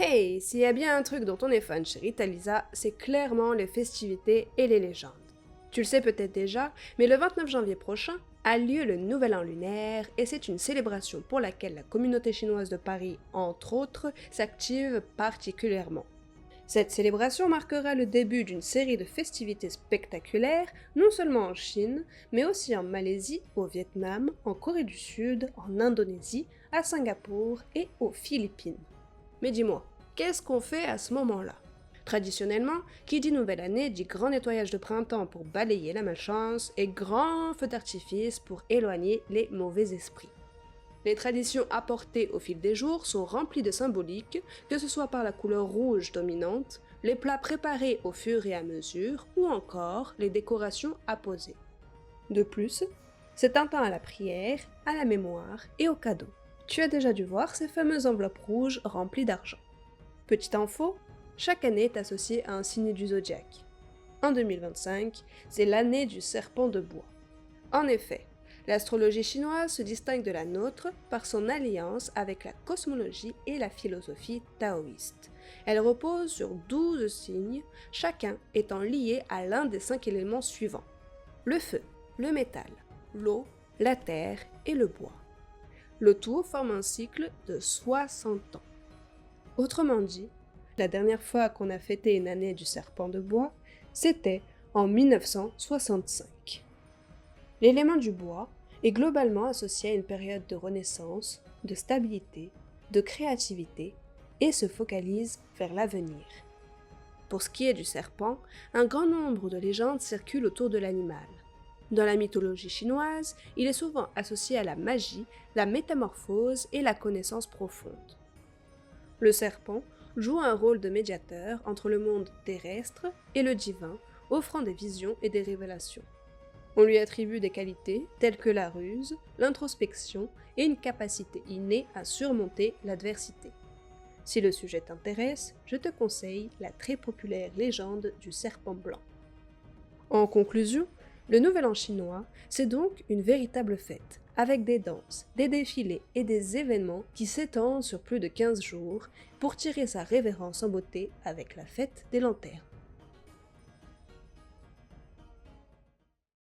Hey, s'il y a bien un truc dont on est fan chez Rita Lisa, c'est clairement les festivités et les légendes. Tu le sais peut-être déjà, mais le 29 janvier prochain a lieu le Nouvel An lunaire et c'est une célébration pour laquelle la communauté chinoise de Paris, entre autres, s'active particulièrement. Cette célébration marquera le début d'une série de festivités spectaculaires, non seulement en Chine, mais aussi en Malaisie, au Vietnam, en Corée du Sud, en Indonésie, à Singapour et aux Philippines. Mais dis-moi, qu'est-ce qu'on fait à ce moment-là? Traditionnellement, qui dit nouvelle année dit grand nettoyage de printemps pour balayer la malchance et grand feu d'artifice pour éloigner les mauvais esprits. Les traditions apportées au fil des jours sont remplies de symboliques, que ce soit par la couleur rouge dominante, les plats préparés au fur et à mesure, ou encore les décorations apposées. De plus, c'est un temps à la prière, à la mémoire et aux cadeaux. Tu as déjà dû voir ces fameuses enveloppes rouges remplies d'argent. Petite info, chaque année est associée à un signe du zodiaque. En 2025, c'est l'année du serpent de bois. En effet, l'astrologie chinoise se distingue de la nôtre par son alliance avec la cosmologie et la philosophie taoïste. Elle repose sur 12 signes, chacun étant lié à l'un des 5 éléments suivants: le feu, le métal, l'eau, la terre et le bois. Le tout forme un cycle de 60 ans. Autrement dit, la dernière fois qu'on a fêté une année du serpent de bois, c'était en 1965. L'élément du bois est globalement associé à une période de renaissance, de stabilité, de créativité et se focalise vers l'avenir. Pour ce qui est du serpent, un grand nombre de légendes circulent autour de l'animal. Dans la mythologie chinoise, il est souvent associé à la magie, la métamorphose et la connaissance profonde. Le serpent joue un rôle de médiateur entre le monde terrestre et le divin, offrant des visions et des révélations. On lui attribue des qualités telles que la ruse, l'introspection et une capacité innée à surmonter l'adversité. Si le sujet t'intéresse, je te conseille la très populaire légende du serpent blanc. En conclusion, le Nouvel An chinois, c'est donc une véritable fête, avec des danses, des défilés et des événements qui s'étendent sur plus de 15 jours pour tirer sa révérence en beauté avec la fête des lanternes.